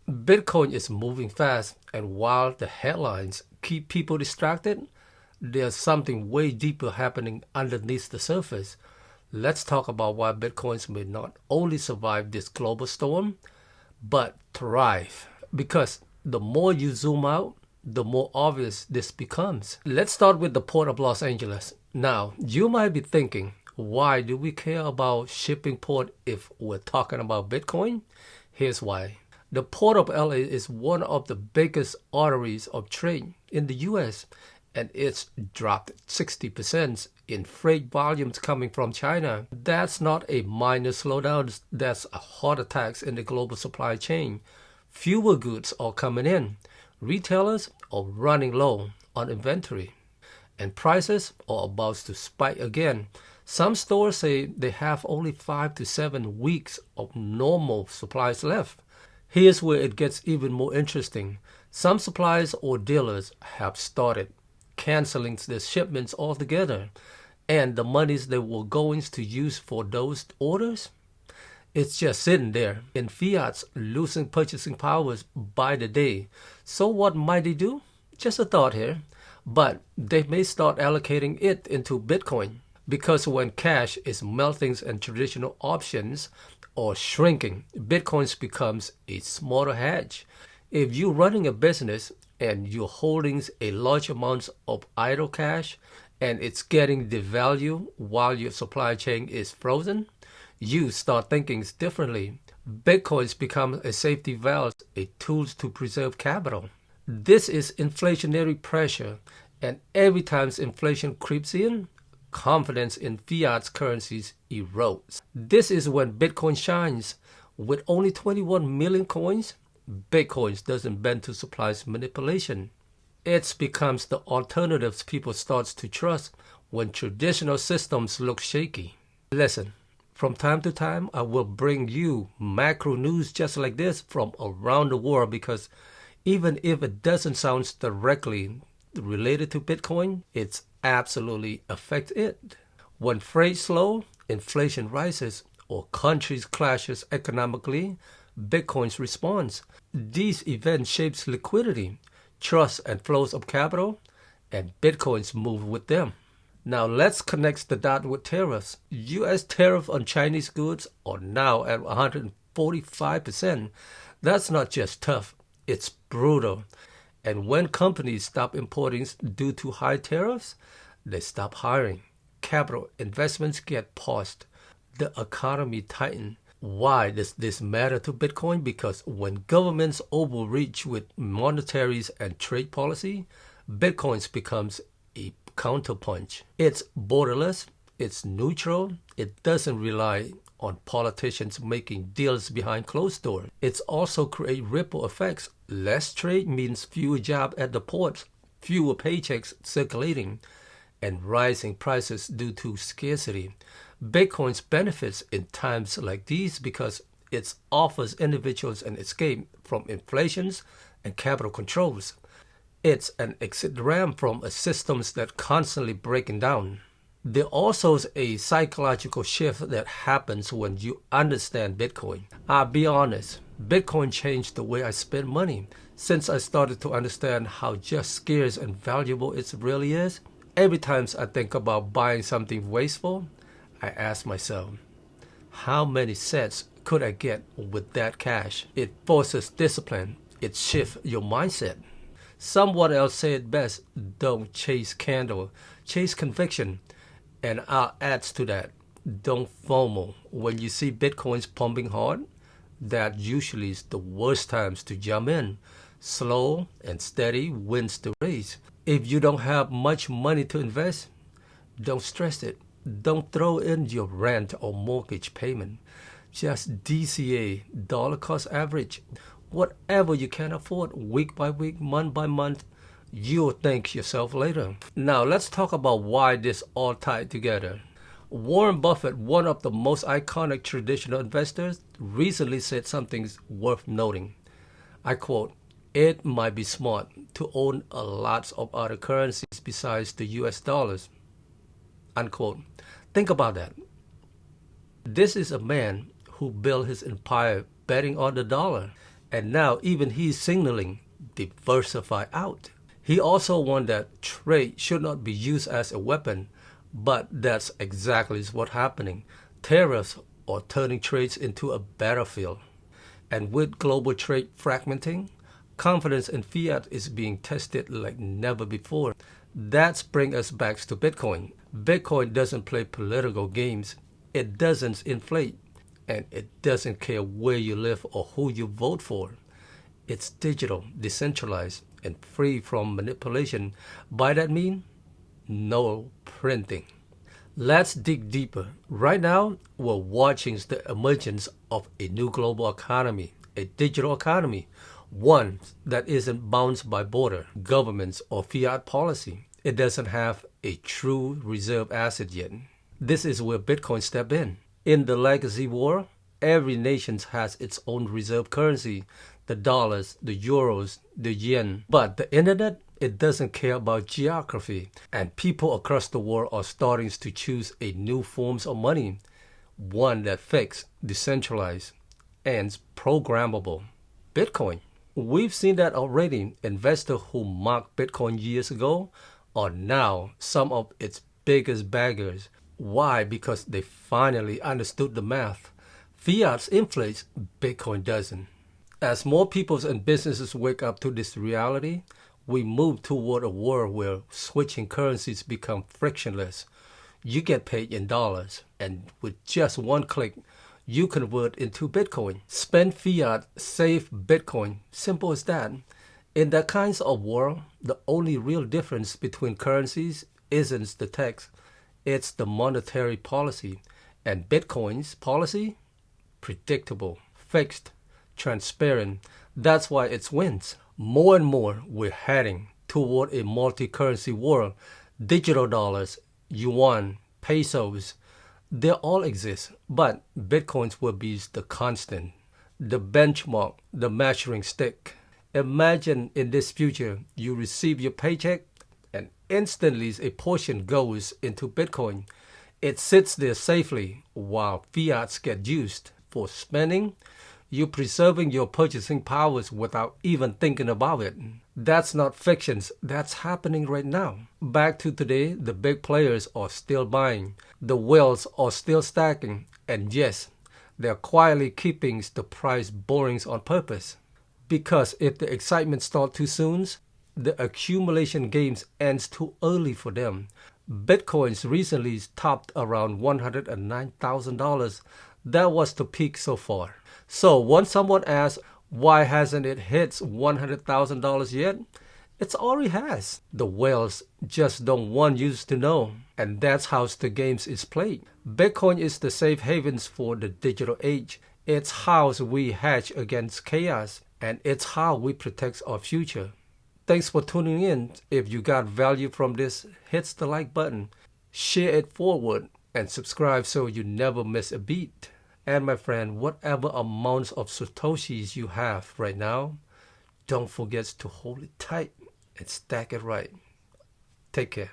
Bitcoin is moving fast, and while the headlines keep people distracted, there's something way deeper happening underneath the surface. Let's talk about why Bitcoins may not only survive this global storm, but thrive. Because the more you zoom out, the more obvious this becomes. Let's start with the Port of Los Angeles. Now, you might be thinking, why do we care about shipping port if we're talking about Bitcoin? Here's why. The Port of LA is one of the biggest arteries of trade in the US, and it's dropped 60% in freight volumes coming from China. That's not a minor slowdown, that's a heart attack in the global supply chain. Fewer goods are coming in. Retailers are running low on inventory, and prices are about to spike again. Some stores say they have only 5 to 7 weeks of normal supplies left. Here's where it gets even more interesting. Some suppliers or dealers have started canceling their shipments altogether, and the monies they were going to use for those orders, it's just sitting there in fiats, losing purchasing powers by the day. So what might they do? Just a thought here. But they may start allocating it into Bitcoin, because when cash is melting and traditional options or shrinking, Bitcoin becomes a smarter hedge. If you're running a business and you're holding a large amount of idle cash and it's getting devalued while your supply chain is frozen, you start thinking differently. Bitcoins become a safety valve, a tool to preserve capital. This is inflationary pressure, and every time inflation creeps in, confidence in fiat currencies erodes. This is when Bitcoin shines. With only 21 million coins, Bitcoin doesn't bend to supply manipulation. It becomes the alternatives people start to trust when traditional systems look shaky. Listen, from time to time, I will bring you macro news just like this from around the world, because even if it doesn't sound directly related to Bitcoin, it's absolutely affects it. When freight slow, inflation rises, or countries clashes economically, Bitcoin responds. These events shapes liquidity, trust, and flows of capital, and Bitcoins move with them. Now let's connect the dot with tariffs. U.S. tariff on Chinese goods are now at 145%. That's not just tough, it's brutal. And when companies stop importing due to high tariffs, they stop hiring. Capital investments get paused. The economy tightens. Why does this matter to Bitcoin? Because when governments overreach with monetaries and trade policy, Bitcoin becomes a counterpunch. It's borderless, it's neutral, it doesn't rely on politicians making deals behind closed doors. It's also create ripple effects. Less trade means fewer jobs at the ports, fewer paychecks circulating, and rising prices due to scarcity. Bitcoin benefits in times like these because it offers individuals an escape from inflations and capital controls. It's an exit ramp from a systems that constantly breaking down. There also is a psychological shift that happens when you understand Bitcoin. I'll be honest, Bitcoin changed the way I spend money. Since I started to understand how just scarce and valuable it really is, every time I think about buying something wasteful, I ask myself, how many sets could I get with that cash? It forces discipline. It shifts your mindset. Someone else said best, don't chase candle, chase conviction. And I'll add to that, don't FOMO. When you see Bitcoins pumping hard, that usually is the worst times to jump in. Slow and steady wins the race. If you don't have much money to invest, don't stress it. Don't throw in your rent or mortgage payment. Just DCA, dollar cost average. Whatever you can afford, week by week, month by month, you'll thank yourself later. Now let's talk about why this all tied together. Warren Buffett, one of the most iconic traditional investors, recently said something worth noting. I quote, "It might be smart to own a lot of other currencies besides the US dollars." Unquote. Think about that. This is a man who built his empire betting on the dollar. And now even he's signaling diversify out. He also warned that trade should not be used as a weapon, but that's exactly what's happening. Tariffs are turning trades into a battlefield. And with global trade fragmenting, confidence in fiat is being tested like never before. That brings us back to Bitcoin. Bitcoin doesn't play political games. It doesn't inflate. And it doesn't care where you live or who you vote for. It's digital, decentralized, and free from manipulation. By that mean, no printing. Let's dig deeper. Right now, we're watching the emergence of a new global economy, a digital economy, one that isn't bound by border, governments, or fiat policy. It doesn't have a true reserve asset yet. This is where Bitcoin steps in. In the legacy war, every nation has its own reserve currency, the dollars, the euros, the yen. But the internet, it doesn't care about geography, and people across the world are starting to choose a new forms of money, one that fixed, decentralized, and programmable. Bitcoin. We've seen that already. Investors who mocked Bitcoin years ago are now some of its biggest baggers. Why? Because they finally understood the math. Fiat inflates, Bitcoin doesn't. As more people and businesses wake up to this reality, we move toward a world where switching currencies become frictionless. You get paid in dollars, and with just one click, you convert into Bitcoin. Spend fiat, save Bitcoin. Simple as that. In that kind of world, the only real difference between currencies isn't the text, it's the monetary policy. And Bitcoin's policy? Predictable, fixed, transparent. That's why it wins. More and more, we're heading toward a multi-currency world. Digital dollars, yuan, pesos, they all exist, but Bitcoins will be the constant, the benchmark, the measuring stick. Imagine in this future, you receive your paycheck and instantly a portion goes into Bitcoin. It sits there safely while fiats get used for spending. You're preserving your purchasing powers without even thinking about it. That's not fiction. That's happening right now. Back to today, the big players are still buying. The whales are still stacking. And yes, they're quietly keeping the price boring on purpose. Because if the excitement starts too soon, the accumulation games ends too early for them. Bitcoins recently topped around $109,000. That was the peak so far. So once someone asks, why hasn't it hit $100,000 yet? It already has. The whales just don't want you to know. And that's how the games is played. Bitcoin is the safe havens for the digital age. It's how we hedge against chaos. And it's how we protect our future. Thanks for tuning in. If you got value from this, hit the like button, share it forward, and subscribe so you never miss a beat. And my friend, whatever amounts of Satoshis you have right now, don't forget to hold it tight and stack it right. Take care.